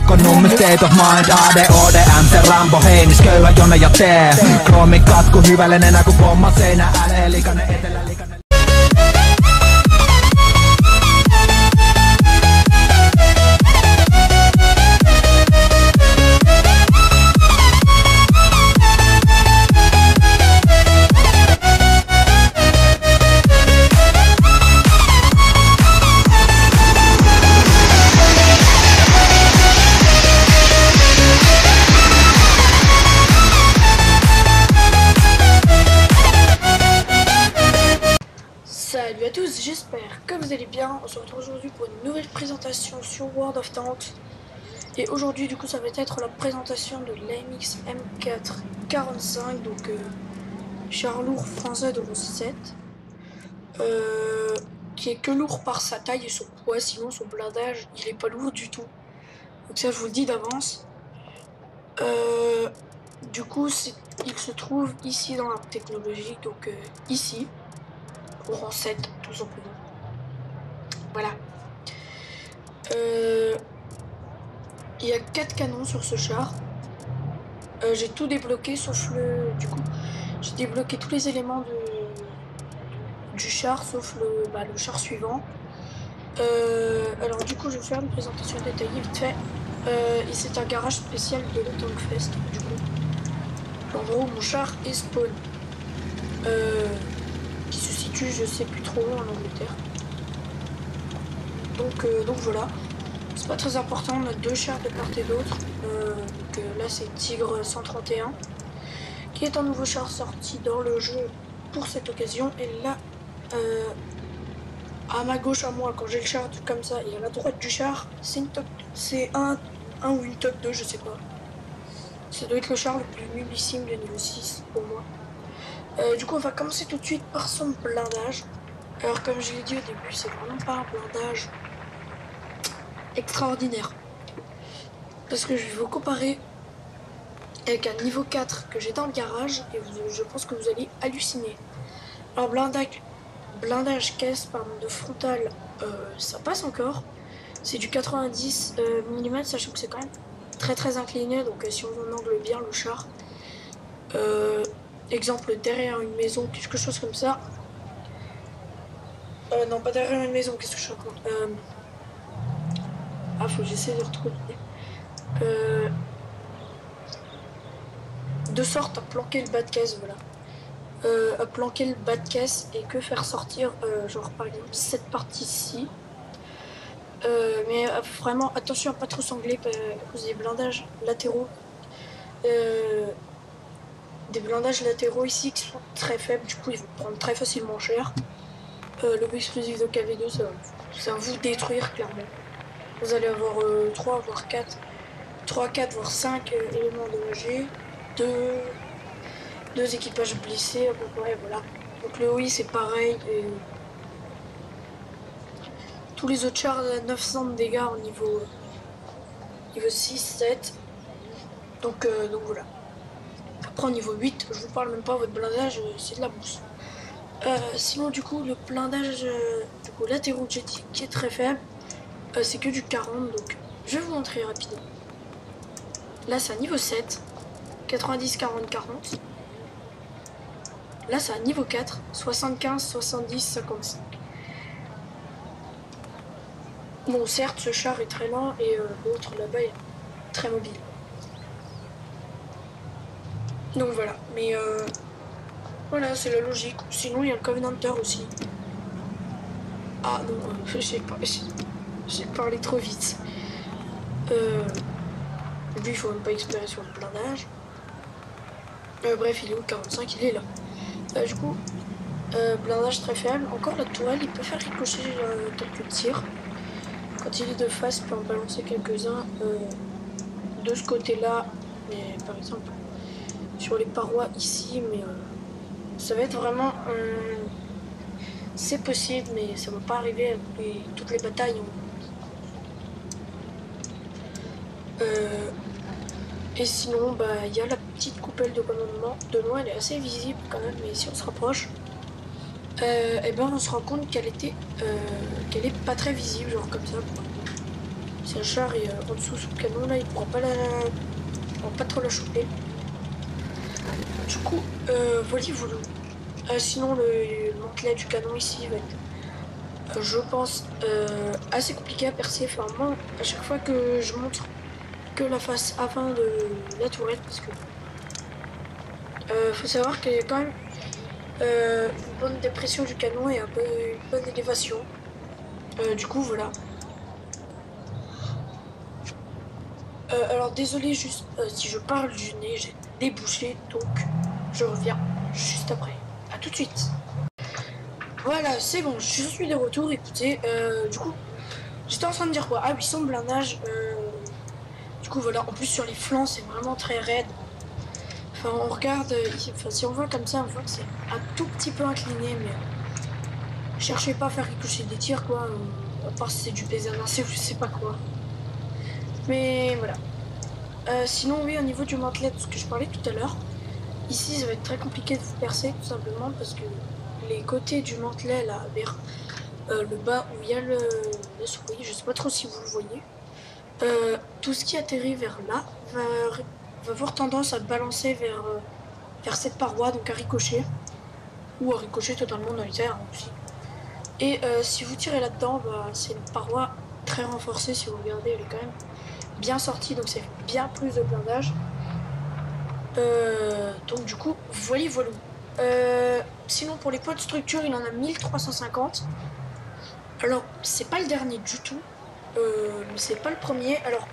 Kirkkonummi state of mind ADODM se Rambo heinis köyhä jone ja tee Kroomi katku hyvälle nenä ku pomma seinä älee likainen etelä likainen Salut à tous, j'espère que vous allez bien. On se retrouve aujourd'hui pour une nouvelle présentation sur World of Tanks. Et aujourd'hui du coup ça va être la présentation de l'AMX M445, donc char lourd français de 7, qui est que lourd par sa taille et son poids, sinon son blindage il est pas lourd du tout. Donc ça je vous le dis d'avance. Du coup il se trouve ici dans la technologie, donc ici. Au rang 7, tout simplement. Voilà. Il y a 4 canons sur ce char. J'ai tout débloqué sauf le... Du coup, j'ai débloqué tous les éléments du char sauf le char suivant. Alors du coup, je vais faire une présentation détaillée vite fait. Et c'est un garage spécial de l'Tankfest, du coup. En gros, mon char est spawn. Qui se situe, je sais plus trop où, en Angleterre. Donc voilà, c'est pas très important, on a 2 chars de part et d'autre. Là c'est Tigre 131, qui est un nouveau char sorti dans le jeu pour cette occasion. Et là, à ma gauche à moi, quand j'ai le char comme ça, et à la droite du char, c'est un ou une top 2, je sais pas. Ça doit être le char le plus nullissime de niveau 6 pour moi. Du coup on va commencer tout de suite par son blindage. Alors comme je l'ai dit au début, c'est vraiment pas un blindage extraordinaire, parce que je vais vous comparer avec un niveau 4 que j'ai dans le garage et je pense que vous allez halluciner. Alors blindage caisse de frontal, ça passe encore, c'est du 90 mm, sachant que c'est quand même très incliné, donc si on angle bien le char, exemple derrière une maison, quelque chose comme ça. Non, pas derrière une maison, qu'est-ce que je raconte? Ah, faut que j'essaie de retrouver. De sorte à planquer le bas de caisse, voilà. À planquer le bas de caisse et que faire sortir, genre par exemple, cette partie-ci. Mais vraiment, attention à pas trop sangler à cause des blindages latéraux. Des blindages latéraux ici qui sont très faibles, du coup ils vont prendre très facilement cher. Le explosif de KV2 ça va vous détruire clairement. Vous allez avoir 3 voire 4 voire 5 éléments endommagés, 2 équipages blessés à peu près, voilà. Donc le OI c'est pareil, et tous les autres chars à 900 de dégâts au niveau 6-7, donc voilà. Après au niveau 8, je vous parle même pas, votre blindage c'est de la mousse. Sinon du coup le blindage latéraux que j'ai dit qui est très faible, c'est que du 40, donc je vais vous montrer rapidement. Là c'est un niveau 7, 90, 40, 40. Là c'est un niveau 4, 75, 70, 55. Bon certes ce char est très lent et l'autre là-bas est très mobile. Donc voilà, mais voilà, c'est la logique. Sinon il y a le Covenanter aussi. Ah non, j'ai parlé trop vite. Lui il faut même pas expirer sur le blindage. Bref, il est où 45, il est là. Du coup, blindage très faible. Encore la tourelle, il peut faire ricocher quelques tirs. Quand il est de face, il peut en balancer quelques-uns de ce côté-là. Mais par exemple, sur les parois ici, mais ça va être vraiment... c'est possible, mais ça ne va pas arriver à toutes les batailles. Et sinon, il y a la petite coupelle de commandement. De loin, elle est assez visible quand même, mais si on se rapproche, et on se rend compte qu'elle est pas très visible, genre comme ça. Si un char est en dessous sous le canon, là, il pourra pas trop la choper. Du coup, voilà. Sinon, le mantelet du canon ici va être, je pense, assez compliqué à percer. Enfin, moi, à chaque fois que je montre que la face avant de la tourette, parce que faut savoir qu'il y a quand même une bonne dépression du canon et une bonne élévation. Du coup, voilà. Alors désolé juste si je parle du nez, j'ai débouché, donc je reviens juste après. À tout de suite. Voilà, c'est bon, je suis de retour. Écoutez, du coup, j'étais en train de dire quoi? Ah oui, sans blindage. Du coup, voilà, en plus sur les flancs, c'est vraiment très raide. Enfin, on regarde, si on voit comme ça, on voit que c'est un tout petit peu incliné, mais cherchez pas à faire ricocher des tirs, quoi. À part si c'est du PZ1C ou je sais pas quoi. Mais voilà. Sinon, oui, au niveau du mantelet, de ce que je parlais tout à l'heure, ici, ça va être très compliqué de vous percer, tout simplement, parce que les côtés du mantelet, là, vers le bas où il y a le souris, je sais pas trop si vous le voyez, tout ce qui atterrit vers là va avoir tendance à balancer vers cette paroi, donc à ricocher, ou à ricocher totalement dans les airs aussi. Et si vous tirez là-dedans, bah, c'est une paroi très renforcée, si vous regardez, elle est quand même bien sortie, donc c'est bien plus de blindage. Donc du coup, voilà. Sinon pour les poids de structure, il en a 1350. Alors, c'est pas le dernier du tout, mais c'est pas le premier. Alors,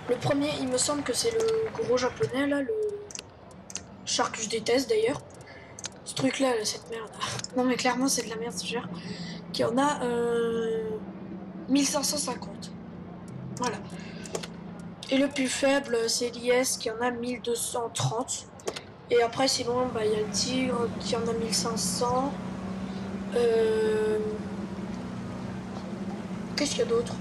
le premier, il me semble que c'est le gros japonais, là, le char que je déteste d'ailleurs. Ce truc-là, cette merde. Non mais clairement, c'est de la merde ce char. Qui en a 1550. Voilà. Et le plus faible, c'est l'IS qui en a 1230. Et après, sinon, bah, y a le Tigre qui en a 1500. Qu'est-ce qu'il y a d'autre?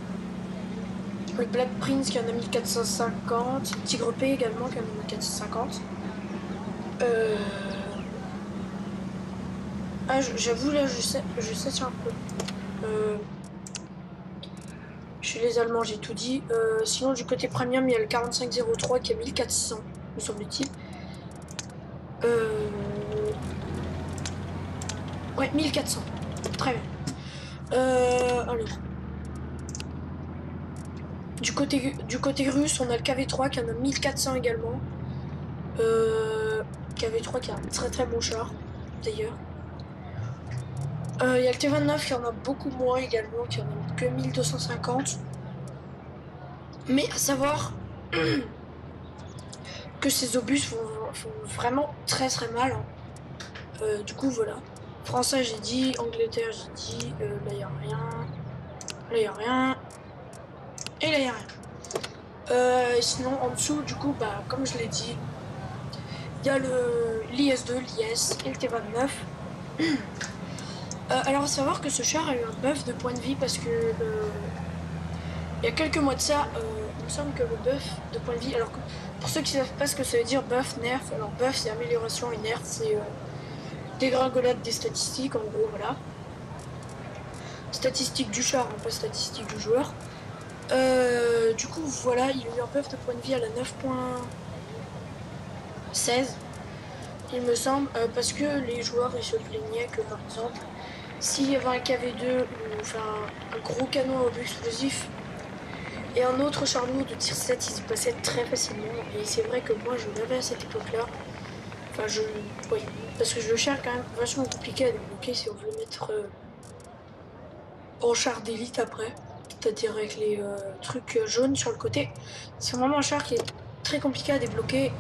Le Black Prince qui en a 1450. Le Tigre P également qui en a 1450. Ah, j'avoue, là, je sais un peu. Chez les Allemands, j'ai tout dit. Sinon, du côté premium, il y a le 4503 qui a 1400, me semble-t-il. Ouais, 1400. Très bien. Alors. Du côté russe, on a le KV3 qui en a 1400 également. KV3 qui a un très très bon char, d'ailleurs. Il y a le T29 qui en a beaucoup moins également, qui en a que 1250. Mais à savoir que ces obus font vraiment très très mal. Hein. Du coup, voilà. Français, j'ai dit. Angleterre, j'ai dit. Là, il n'y a rien. Là, il n'y a rien. Et là, il n'y a rien. Sinon, en dessous, du coup, bah, comme je l'ai dit, il y a l'IS-2, l'IS et le T29. Alors, à savoir que ce char a eu un buff de point de vie parce que il y a quelques mois de ça, il me semble que le buff de point de vie, alors que pour ceux qui ne savent pas ce que ça veut dire buff, nerf, alors buff c'est amélioration et nerf c'est dégringolade des statistiques, en gros, voilà. Statistiques du char, pas statistiques du joueur. Du coup, voilà, il y a eu un buff de point de vie à la 9.16, il me semble, parce que les joueurs ils se plaignaient que par exemple, s'il y avait un KV2 ou enfin un gros canon à obus explosif et un autre char lourd de tir 7, ils y passaient très facilement. Et c'est vrai que moi je l'avais à cette époque-là. Enfin, oui, parce que le char est quand même vachement compliqué à débloquer si on veut le mettre en char d'élite après. C'est-à-dire avec les trucs jaunes sur le côté. C'est vraiment un char qui est très compliqué à débloquer.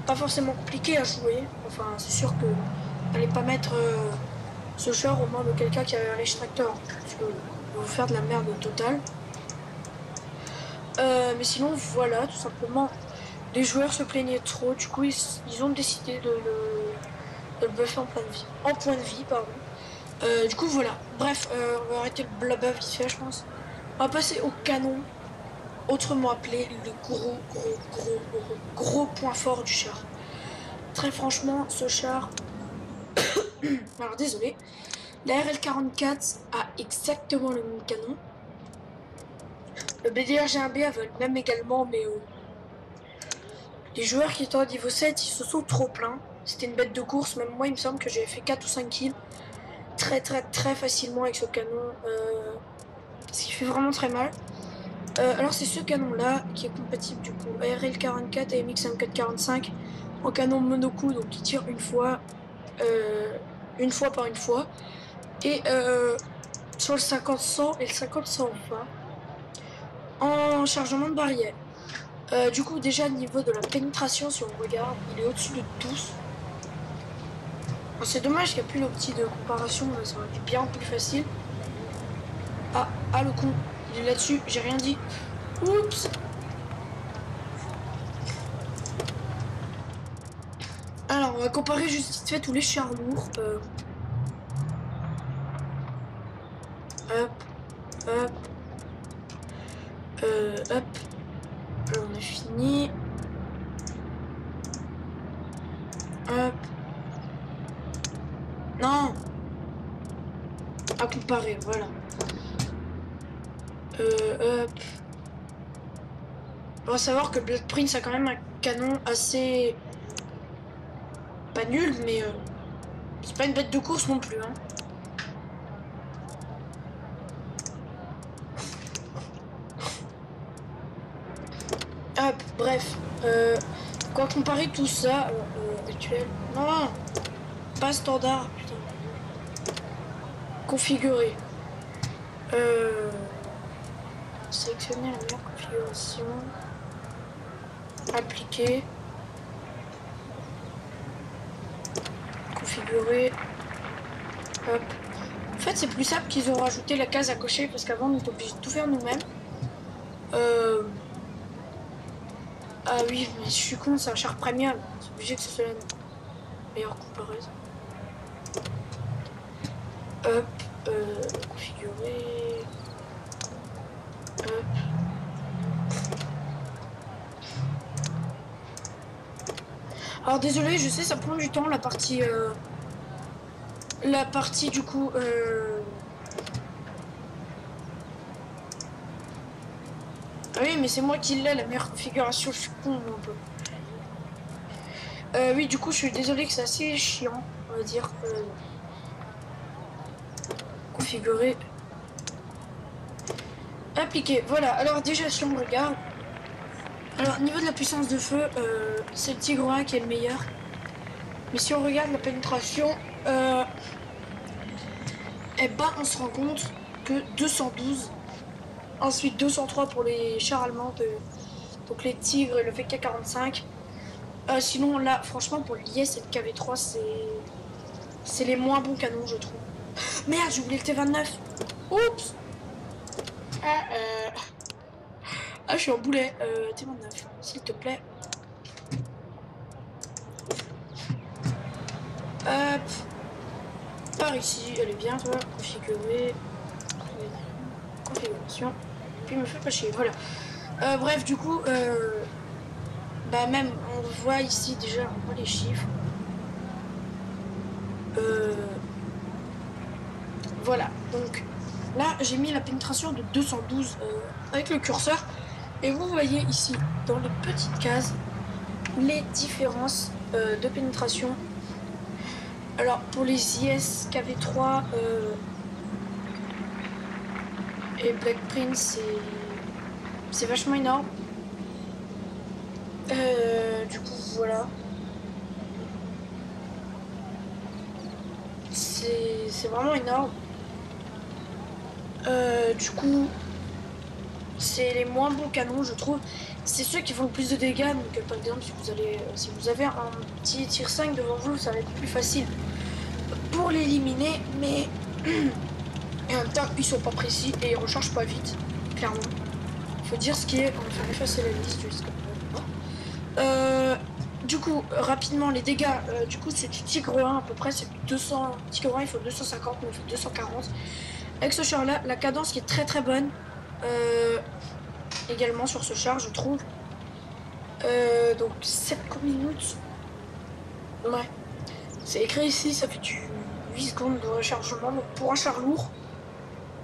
Pas forcément compliqué à jouer. Enfin, c'est sûr que n'allez pas mettre ce char aux mains de quelqu'un qui a un extracteur. Parce que va vous faire de la merde totale. Mais sinon, voilà, tout simplement, les joueurs se plaignaient trop. Du coup, ils ont décidé de le buffer en point de vie. En point de vie, pardon. Du coup, voilà. Bref, on va arrêter le blabla vite fait, je pense. On va passer au canon, autrement appelé le gros point fort du char. Très franchement, ce char... Alors, désolé. La RL44 a exactement le même canon. Le BDR G1B veulent même également, mais les joueurs qui étaient au niveau 7, ils se sont trop plaints. C'était une bête de course, même moi il me semble que j'avais fait 4 ou 5 kills très facilement avec ce canon, ce qui fait vraiment très mal. Alors c'est ce canon là qui est compatible du coup ARL44 et MX-M445 en canon monocoup, donc qui tire une fois par une fois, et sur le 50-100 et le 50-120 en chargement de barrière. Du coup déjà au niveau de la pénétration, si on regarde, il est au-dessus de 12. Bon, c'est dommage qu'il n'y a plus l'opti de comparaison, ça aurait été bien plus facile. Ah le con, il est là-dessus, j'ai rien dit. Oups. Alors, on va comparer juste vite fait tous les chars lourds. Hop. Hop. Là, on a fini. Hop. Non. À comparer, voilà. Hop. On va savoir que Blood Prince a quand même un canon assez... pas nul, mais c'est pas une bête de course non plus, hein. Hop, bref. Quand comparer tout ça, actuel... Non, pas standard, putain. Configurer. Sélectionner la meilleure configuration. Appliquer. Configurer. Hop. En fait, c'est plus simple qu'ils ont rajouté la case à cocher parce qu'avant, on était obligé de tout faire nous-mêmes. Ah oui, mais je suis con, c'est un char premium. C'est obligé que ce soit la meilleure comparaison. Hop. Configurer. Hop. Alors désolé, je sais ça prend du temps la partie du coup ah oui mais c'est moi qui l'ai la meilleure configuration, je suis con un peu. Oui du coup je suis désolé que c'est assez chiant on va dire. Configurer. Appliquer, voilà. Alors déjà si on regarde. Alors niveau de la puissance de feu, c'est le Tigre 1 qui est le meilleur. Mais si on regarde la pénétration, eh ben on se rend compte que 212. Ensuite 203 pour les chars allemands, donc les Tigres et le VK45. Sinon là, franchement pour l'IS et le KV3, c'est les moins bons canons je trouve. Merde, j'ai oublié le T29. Oups. Ah, je suis en boulet. T29, s'il te plaît. Hop. Par ici, elle est bien, toi. Configurer. Configuration. Puis me fait pas chier, voilà. Bref, du coup, bah même, on voit ici déjà, on voit les chiffres. Voilà, donc là, j'ai mis la pénétration de 212 avec le curseur. Et vous voyez ici, dans les petites cases, les différences de pénétration. Alors, pour les IS, KV3 et Black Prince, c'est vachement énorme. Du coup, voilà. C'est vraiment énorme. Du coup, c'est les moins bons canons, je trouve. C'est ceux qui font le plus de dégâts. Donc, par exemple, si vous avez un petit tir 5 devant vous, ça va être plus facile pour l'éliminer. Mais et en même temps, ils sont pas précis et ils rechargent pas vite, clairement. Faut dire ce qui est. On va faire effacer la liste juste comme ça. Du coup, rapidement, les dégâts, du coup, c'est du Tigre 1 à peu près, c'est 200. Tigre 1, il faut 250, mais il faut 240. Avec ce char-là, la cadence qui est très bonne, également sur ce char, je trouve. Donc, 7 minutes. Ouais. C'est écrit ici, ça fait du 8 secondes de rechargement. Donc, pour un char lourd,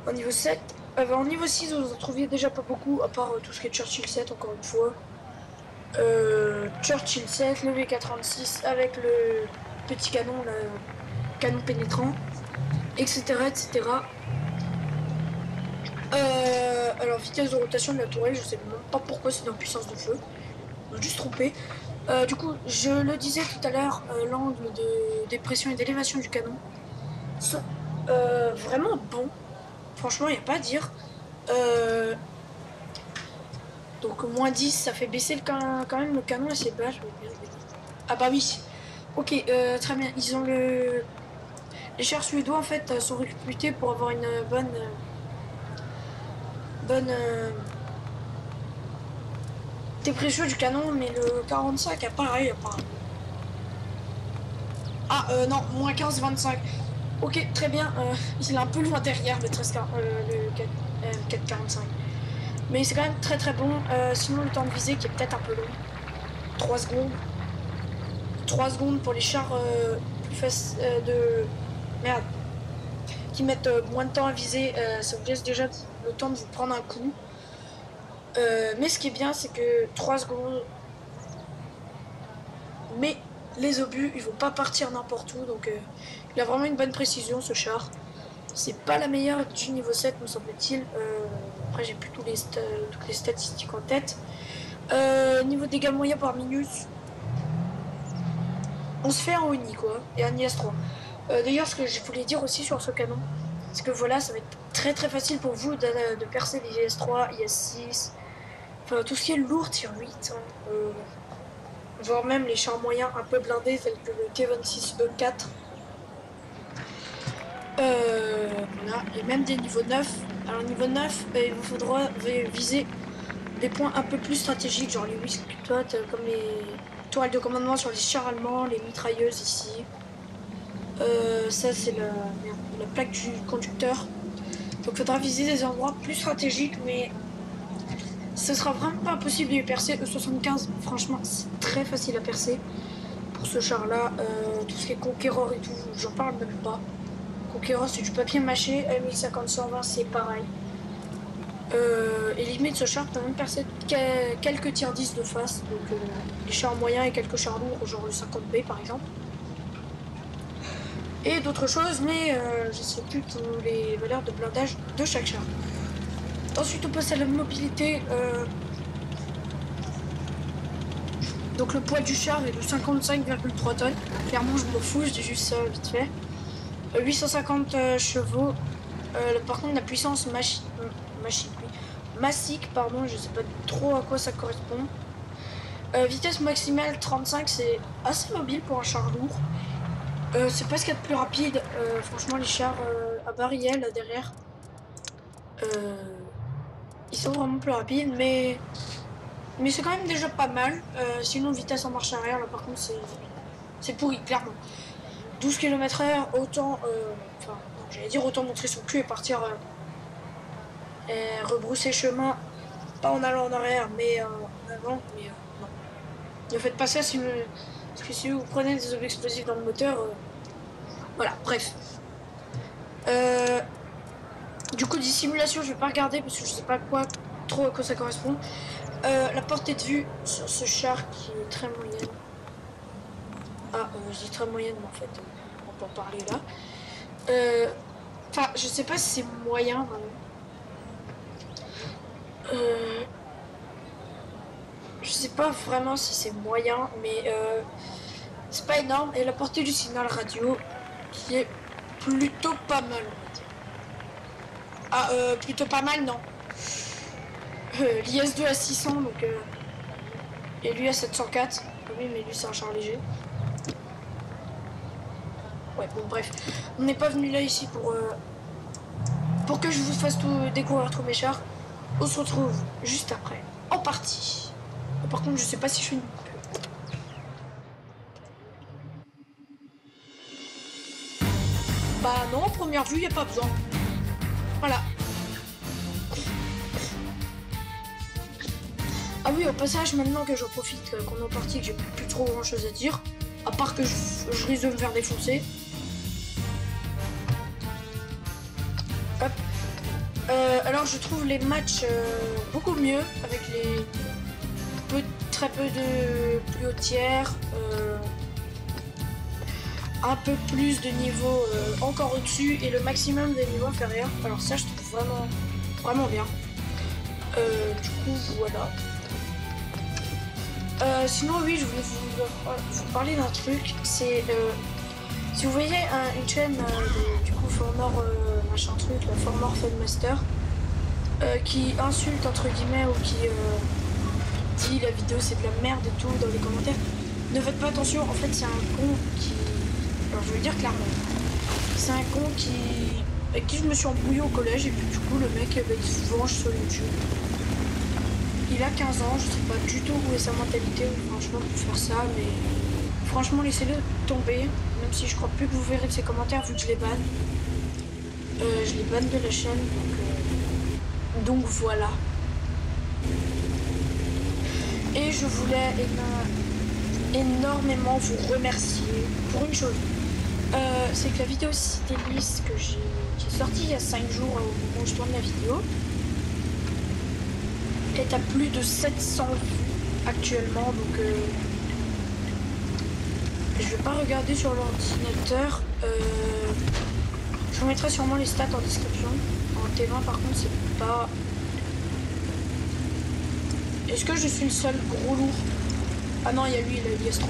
au niveau 7, En niveau 6, vous en trouviez déjà pas beaucoup, à part tout ce qui est Churchill 7, encore une fois. Churchill 7, le V86 avec le petit canon, le canon pénétrant, etc. etc. Alors vitesse de rotation de la tourelle, je sais même pas pourquoi c'est dans puissance de feu. On a juste trompé. Du coup, je le disais tout à l'heure, l'angle de dépression et d'élévation du canon sont vraiment bons. Franchement, il n'y a pas à dire. Donc moins 10, ça fait baisser quand même le canon assez bas. Ah bah oui. Ok, très bien. Ils ont les chars suédois en fait sont réputés pour avoir une bonne dépression du canon, mais le 45 a pareil apparemment. Ah non, moins 15, 25. Ok, très bien. Il est un peu loin derrière le 445. Mais c'est quand même très très bon. Sinon le temps de visée qui est peut-être un peu long. 3 secondes. 3 secondes pour les chars Merde. Qui mettent moins de temps à viser. Ça vous laisse déjà le temps de vous prendre un coup. Mais ce qui est bien, c'est que 3 secondes. Mais les obus, ils vont pas partir n'importe où. Donc il a vraiment une bonne précision ce char. C'est pas la meilleure du niveau 7, me semble-t-il. Après, j'ai plus toutes les statistiques en tête. Niveau dégâts moyens par minute, on se fait un ONI, quoi. Et un IS-3. D'ailleurs, ce que je voulais dire aussi sur ce canon, c'est que voilà, ça va être très très facile pour vous de percer les IS-3, IS-6. Enfin, tout ce qui est lourd, tier 8. Hein. Voire même les chars moyens un peu blindés, tels que le T26E4. Voilà, et même des niveaux 9. Alors niveau 9, il vous faudra viser des points un peu plus stratégiques, genre les whisk comme les toiles de commandement sur les chars allemands, les mitrailleuses ici. Ça c'est la plaque du conducteur. Donc il faudra viser des endroits plus stratégiques, mais ce sera vraiment pas impossible de les percer. E75, franchement, c'est très facile à percer pour ce char là. Tout ce qui est Conqueror et tout, j'en parle même pas. Conqueror, c'est du papier mâché. M1050-120, c'est pareil. Et limite, ce char peut même percer quelques tiers 10 de face. Donc les chars moyens et quelques chars lourds, genre le 50B par exemple. Et d'autres choses, mais je sais plus toutes les valeurs de blindage de chaque char. Ensuite, on passe à la mobilité. Donc le poids du char est de 55,3 tonnes. Clairement, je m'en fous, je dis juste ça vite fait. 850 chevaux. Par contre, la puissance massique, pardon, je sais pas trop à quoi ça correspond. Vitesse maximale 35, c'est assez mobile pour un char lourd. C'est pas ce qu'il y a de plus rapide. Franchement, les chars à barillet là derrière, ils sont vraiment plus rapides, mais c'est quand même déjà pas mal. Sinon, vitesse en marche arrière, là par contre, c'est pourri, clairement. 12 km/h, autant, enfin, j'allais dire autant montrer son cul et partir rebrousser chemin, pas en allant en arrière, mais en avant, mais non. Ne faites pas ça parce que si vous prenez des objets explosifs dans le moteur, voilà, bref. Du coup, dissimulation, je vais pas regarder parce que je sais pas trop à quoi ça correspond. La portée de vue sur ce char qui est très moyenne. Ah, je dis très moyenne, mais en fait, on peut en parler là. Enfin, je sais pas si c'est moyen, vraiment. Je sais pas vraiment si c'est moyen, mais c'est pas énorme. Et la portée du signal radio qui est plutôt pas mal. Ah, plutôt pas mal, non. L'IS-2 à 600, donc et lui à 704. Oui, mais lui c'est un char léger. Ouais, bon bref, on n'est pas venu là ici pour que je vous fasse découvrir tous mes chars. On se retrouve juste après, en partie. Par contre, je sais pas si je fais une pub. Bah non, en première vue, il n'y a pas besoin. Voilà. Ah oui, au passage, maintenant que j'en profite, qu'on est en partie, que j'ai plus trop grand chose à dire, à part que je risque de me faire défoncer. Hop. Alors Alors je trouve les matchs beaucoup mieux avec les très peu de plus haut tiers, un peu plus de niveau encore au-dessus et le maximum des niveaux inférieurs. Alors ça je trouve vraiment bien. Du coup voilà. Sinon oui, je voulais vous parler d'un truc. C'est si vous voyez une chaîne du coup Formor machin truc, la Formor Fedmaster, qui insulte entre guillemets ou qui dit la vidéo c'est de la merde et tout dans les commentaires, ne faites pas attention. En fait c'est un con qui, alors je veux le dire clairement, c'est un con avec qui je me suis embrouillé au collège et puis du coup le mec il se venge sur YouTube. Il a 15 ans, je sais pas du tout où est sa mentalité franchement pour faire ça, mais franchement laissez-le tomber, même si je crois plus que vous verrez de ses commentaires vu que je les banne. Je les banne de la chaîne, donc voilà. Et je voulais énormément vous remercier pour une chose. C'est que la vidéo Cité Lisse qui est sortie il y a 5 jours au moment où je tourne la vidéo est à plus de 700 vues actuellement, donc je vais pas regarder sur l'ordinateur. Je vous mettrai sûrement les stats en description. En T20 par contre c'est pas... Est-ce que je suis le seul gros lourd? Ah non, il y a lui, il a l'IS3.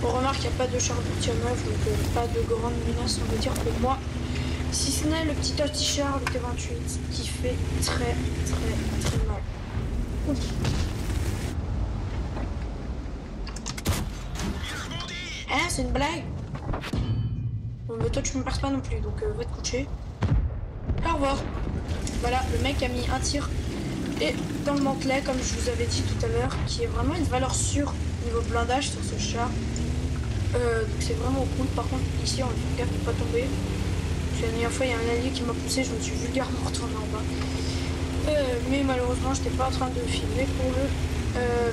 On remarque qu'il n'y a pas de char Tiameuf, donc pas de grande menace on va dire pour moi. Si ce n'est le petit anti-char, le T28, qui fait très mal. Ouf. Hein, c'est une blague? Bon, mais toi tu me perces pas non plus, donc va te coucher. Au revoir. Voilà, le mec a mis un tir. Et dans le mantelet, comme je vous avais dit tout à l'heure, qui est vraiment une valeur sûre niveau blindage sur ce char. Donc c'est vraiment cool. Par contre, ici, on fait gaffe de pas tomber. La dernière fois, il y a un allié qui m'a poussé, je me suis vulgairement retourné en bas. Mais malheureusement, j'étais pas en train de filmer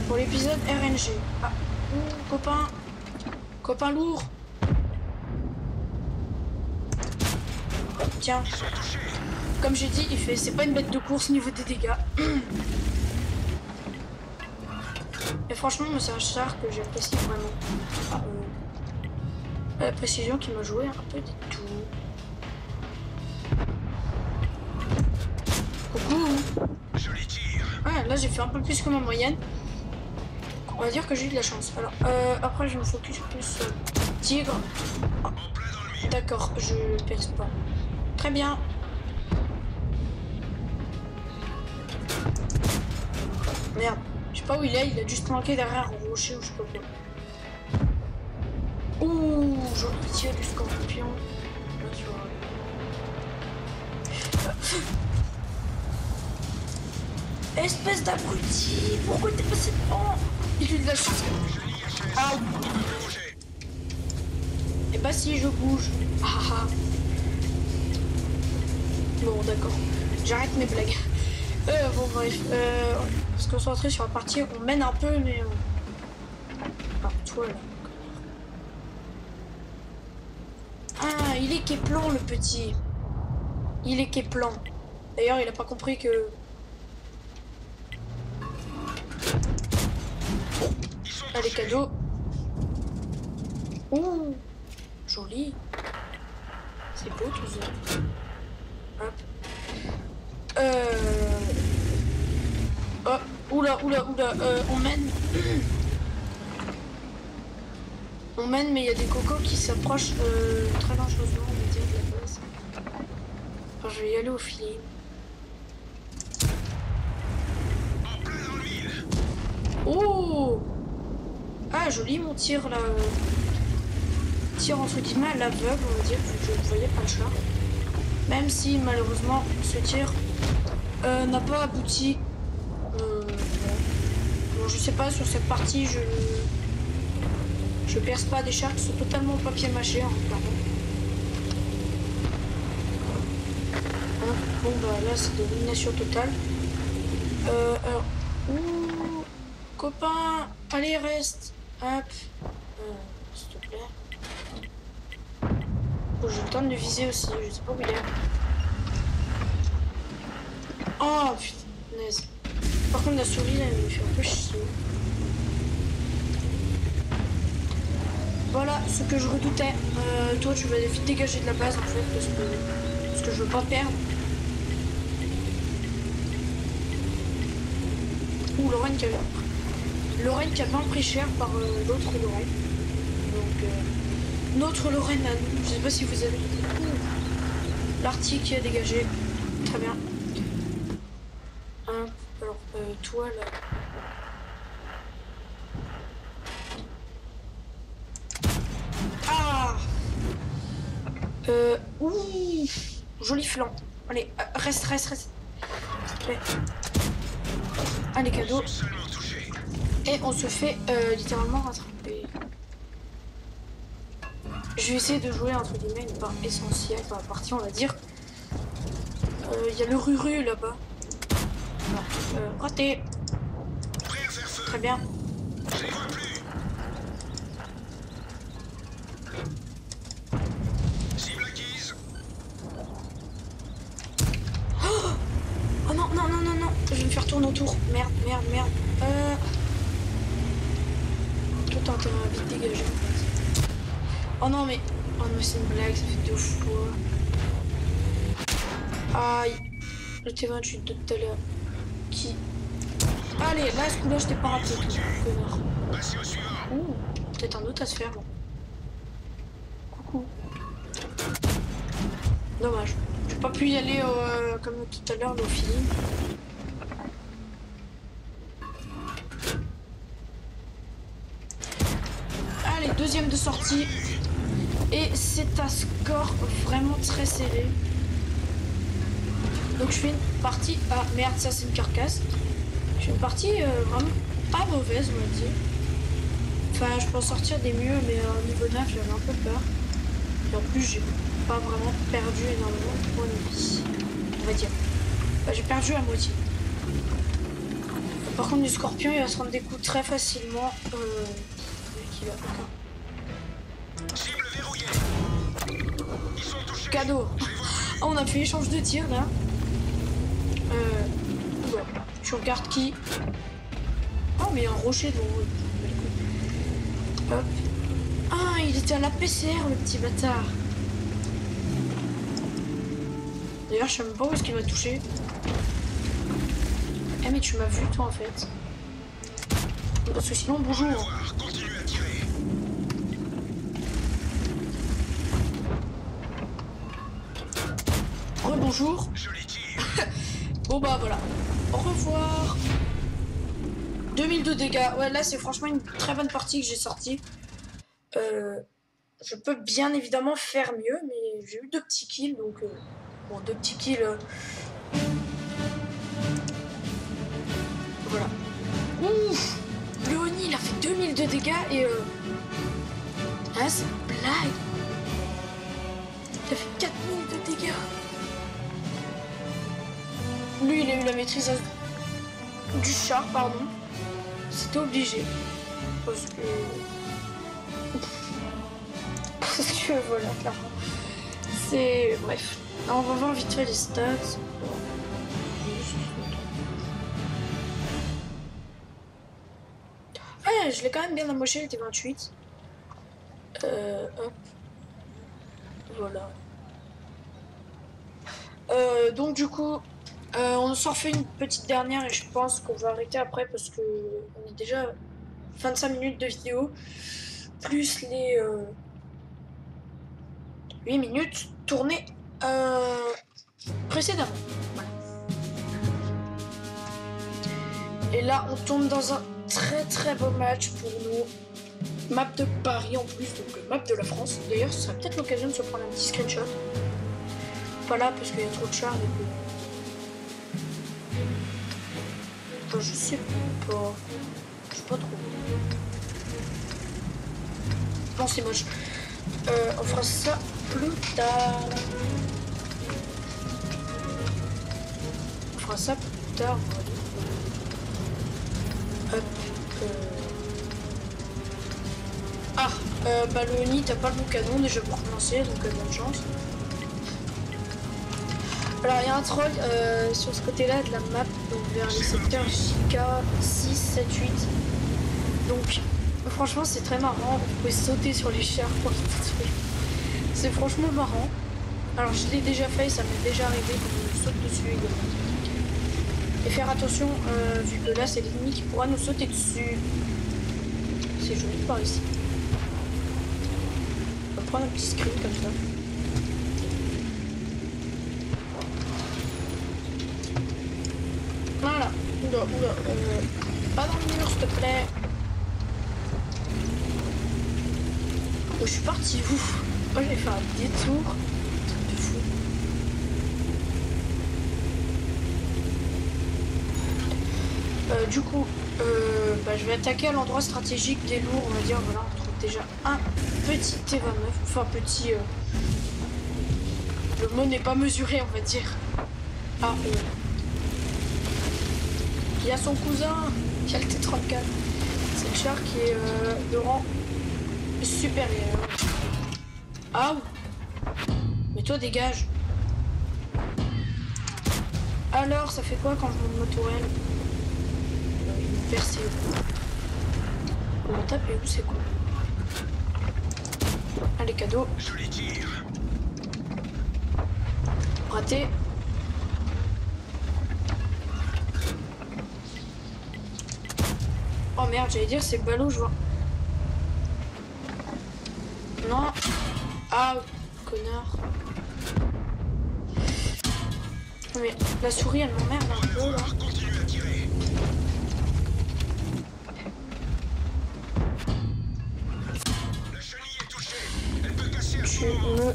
pour l'épisode RNG. Ah, copain lourd. Tiens, comme j'ai dit, c'est pas une bête de course niveau des dégâts. Et franchement, c'est un char que j'apprécie vraiment. La précision qui m'a joué un peu des tours. Coucou. Ouais, là j'ai fait un peu plus que ma moyenne. On va dire que j'ai eu de la chance. Alors, après je me focus plus tigre. Ah. D'accord, je perce pas. Très bien. Merde, je sais pas où il a juste planqué derrière un rocher ou je sais pas quoi. Ouh, joli tir du scorpion. Là, tu vois. Espèce d'abruti, pourquoi t'es passé devant? Il a eu de la chance. Ah. Et bah si je bouge. Ah. Bon d'accord, j'arrête mes blagues. Bon bref, on va se concentrer sur la partie, on mène un peu mais... Ah, toi là. Ah, il est képlan le petit. Il est képlan. D'ailleurs, il a pas compris que... Allez, cadeau. Ouh, joli. C'est beau tout ça. Hop. Oh, oula, on mène. On mène, mais il y a des cocos qui s'approchent très dangereusement, on va dire, de la base. Enfin, je vais y aller au filet. Oh! Ah, joli mon tir là. Tir entre guillemets à l'aveugle, on va dire, vu que je ne voyais pas le char. Même si malheureusement ce tir n'a pas abouti. Bon, je sais pas, sur cette partie, je perce pas des chars qui sont totalement papier mâché, hein, clairement. Hein, bon bah là c'est de l'élimination totale. Alors, ouh, copain, allez reste. Hop, s'il te plaît. Oh, j'ai le temps de le viser aussi, je sais pas où il est. Oh putain, naze. Par contre la souris là, elle me fait un peu chier. Voilà ce que je redoutais. Toi tu vas vite dégager de la base en fait parce que je veux pas perdre. Ouh, Lorraine qui a bien pris cher par l'autre Lorraine. Donc notre Lorraine à nous, je sais pas si vous avez l'article qui a dégagé. Très bien. Alors toi là. Ah ouh, joli flanc. Allez, reste. S'il te plaît. Allez, cadeau. Et on se fait littéralement rattraper. Je vais essayer de jouer entre guillemets une part essentielle dans la partie, on va dire. Il y a le Ruru là-bas. Raté. Très bien. Oh non, je vais me faire tourner autour. Merde. Toi t'as intérêt à vite dégager en fait. Oh non mais c'est une blague, ça fait 2 fois. Aïe. Le T28 de tout à l'heure. Qui... Allez, là ce coup-là je t'ai pas raté tout, connard. Ouh, peut-être un autre à se faire. Bon. Coucou. Dommage. J'ai pas pu y aller comme tout à l'heure au feeling. Allez, deuxième de sortie. Et c'est un score vraiment très serré. Donc je fais une partie... Ah merde, ça c'est une carcasse. Je fais une partie vraiment pas mauvaise, on va dire. Enfin, je peux en sortir des mieux, mais au niveau 9, j'avais un peu peur. Et en plus, j'ai pas vraiment perdu énormément de points de vie, on va dire. Enfin, j'ai perdu à moitié. Par contre, du scorpion, il va se rendre des coups très facilement. Qui va cadeau. Oh, on a fait échange de tir là. Ouais. Je regarde qui. Oh, mais il y a un rocher devant moi. Hop. Ah, il était à la PCR, le petit bâtard. D'ailleurs, je sais même pas où est-ce qu'il m'a touché. Eh, mais tu m'as vu, toi, en fait. Parce que sinon, bonjour. Rebonjour. Bon, bah, voilà. Au revoir. 2000 de dégâts. Ouais, là, c'est franchement une très bonne partie que j'ai sortie. Je peux bien évidemment faire mieux, mais j'ai eu 2 petits kills, donc bon, 2 petits kills. Voilà. Ouf, Léonie, il a fait 2000 de dégâts et ah, c'est une blague. Il a fait 4000 de dégâts. Lui, il a eu la maîtrise du char, pardon. C'était obligé. Parce que voilà, clairement. C'est... Bref. Alors, on va voir vite fait les stats. Ouais, je l'ai quand même bien amoché, le T28. Hop. Voilà. Donc, du coup, on s'en refait une petite dernière et je pense qu'on va arrêter après parce que on est déjà 25 minutes de vidéo. Plus les... 8 minutes tournées précédemment. Voilà. Et là, on tombe dans un très beau match pour nous. Map de Paris en plus, donc map de la France. D'ailleurs, ce serait peut-être l'occasion de se prendre un petit screenshot. Pas là, parce qu'il y a trop de chars. Enfin, je sais pas. Je sais pas trop. Non, c'est moche. On fera ça plus tard. On fera ça plus tard. Hop. Ah, bah Léonie, t'as pas le bon canon déjà pour commencer, donc bonne chance. Alors il y a un troll sur ce côté-là de la map, donc vers les secteurs JK 6, 7, 8. Donc franchement c'est très marrant, vous pouvez sauter sur les chars pour les détruire. C'est franchement marrant. Alors je l'ai déjà fait, ça m'est déjà arrivé qu'on nous saute dessus également. Et faire attention, vu que là c'est l'ennemi qui pourra nous sauter dessus. C'est joli par ici. On va prendre un petit screen comme ça. Voilà. Oula, oula. Pas dans le mur, s'il te plaît. Oh, je suis parti où? Oh, j'ai fait un détour. Truc de fou. Du coup, je vais attaquer à l'endroit stratégique des lourds, on va dire. Voilà, on trouve déjà un petit T29. Enfin, petit... Le mot n'est pas mesuré, on va dire. Ah, il y a son cousin, il y a le T34. C'est le char qui est de rang supérieur. Ah, mais toi dégage. Alors, ça fait quoi quand je monte ma tourelle? Une percée. Comment taper? Où c'est quoi? Allez, cadeau. Raté. Oh merde, j'allais dire c'est ballot, je vois. Non. Ah, connard. Mais la souris, elle m'emmerde un peu, là. Je me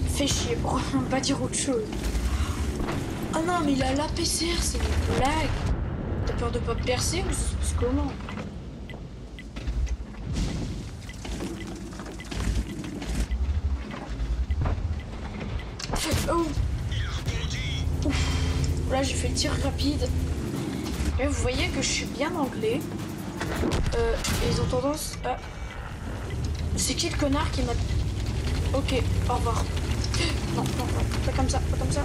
fais chier, pour ne pas dire autre chose. Oh non, mais il a l'APCR, c'est une blague. T'as peur de pas percer ou c'est comment? Oh. Ouf. Là j'ai fait le tir rapide. Et vous voyez que je suis bien anglais. Et ils ont tendance à... C'est qui le connard qui m'a... Ok, au revoir. Non, non, non, pas comme ça, pas comme ça.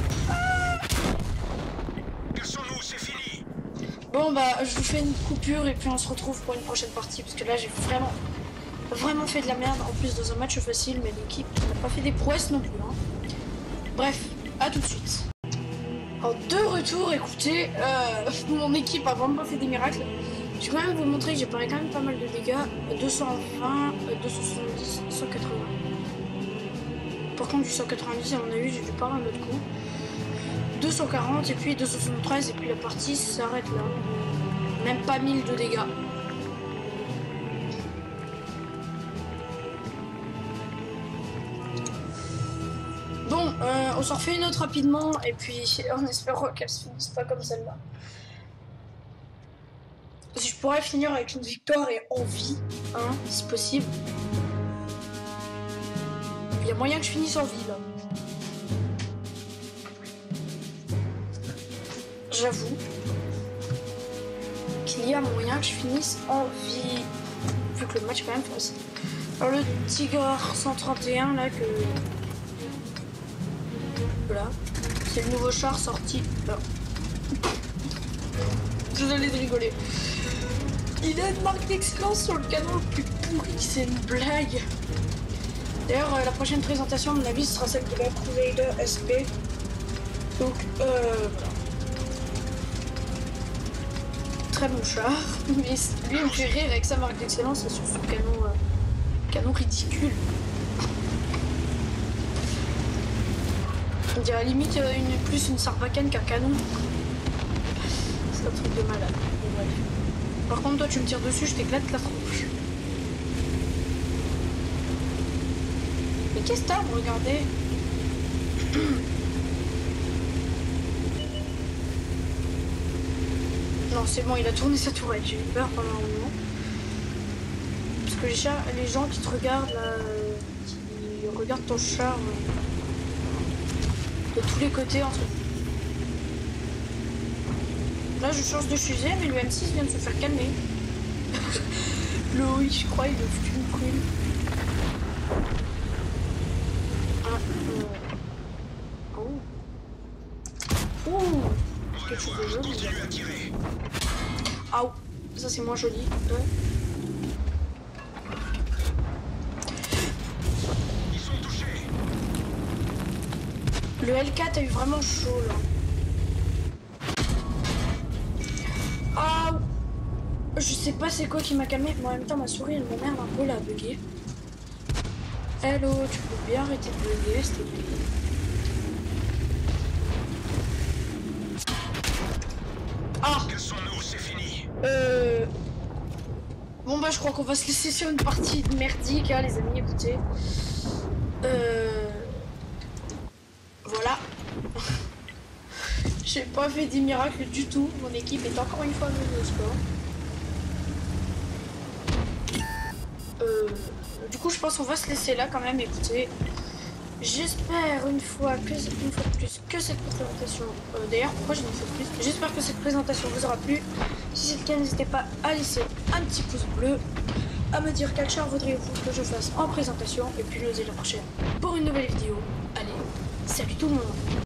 Bon bah je vous fais une coupure et puis on se retrouve pour une prochaine partie parce que là j'ai vraiment fait de la merde en plus dans un match facile mais l'équipe n'a pas fait des prouesses non plus hein. Bref, à tout de suite. Alors de retour, écoutez, mon équipe a vraiment pas fait des miracles. Je vais quand même vous montrer que j'ai paré quand même pas mal de dégâts. 220, 270, 180. Par contre du 190 à mon avis j'ai dû parler un autre coup. 240 et puis 273 et puis la partie s'arrête là. Même pas 1000 de dégâts. Bon, on s'en refait une autre rapidement et puis en espérant qu'elle se finisse pas comme celle-là. Si je pourrais finir avec une victoire et en vie, hein, si possible. Il y a moyen que je finisse en vie là. J'avoue qu'il y a moyen que je finisse en vie, vu que le match est quand même facile. Alors le Tigre 131 là que... Voilà, c'est le nouveau char sorti. Désolé de rigoler. Il a une marque d'excellence sur le canon le plus pourri, c'est une blague. D'ailleurs la prochaine présentation à mon avis ce sera celle de la Crusader SP. Donc voilà. Très bon char, mais lui il me fait rire avec sa marque d'excellence sur son canon, canon ridicule. On dirait limite plus une sarbacane qu'un canon. C'est un truc de malade. Ouais. Par contre toi tu me tires dessus, je t'éclate la tronche. Mais qu'est-ce que t'as, regardez. Non, c'est bon, il a tourné sa tourelle. J'ai eu peur pendant un moment. Parce que les gens qui te regardent, là, qui regardent ton char de tous les côtés, entre... Là, je change de fusée, mais le M6 vient de se faire calmer. Le OI, je crois, il a foutu une couille. Ah, oh. Ouh, quelque chose de joli. Ah, ça c'est moins joli. Ils sont touchés. Le L4 a eu vraiment chaud là. Ah, je sais pas c'est quoi qui m'a calmé, mais en même temps ma souris elle m'emmerde un peu là à bugger. Hello, tu peux bien arrêter de bugger s'il te plaît. Ah, Cassons-nous, c'est fini. Bon bah je crois qu'on va se laisser sur une partie merdique hein, les amis, écoutez. Voilà. J'ai pas fait des miracles du tout. Mon équipe est encore une fois venue au score. Du coup je pense qu'on va se laisser là quand même, écoutez. J'espère une fois de plus que cette présentation... D'ailleurs, pourquoi j'ai une fois de plus? J'espère que cette présentation vous aura plu. Si c'est le cas, n'hésitez pas à laisser un petit pouce bleu, à me dire quel char voudriez-vous que je fasse en présentation, et puis nous la prochaine pour une nouvelle vidéo. Allez, salut tout le monde!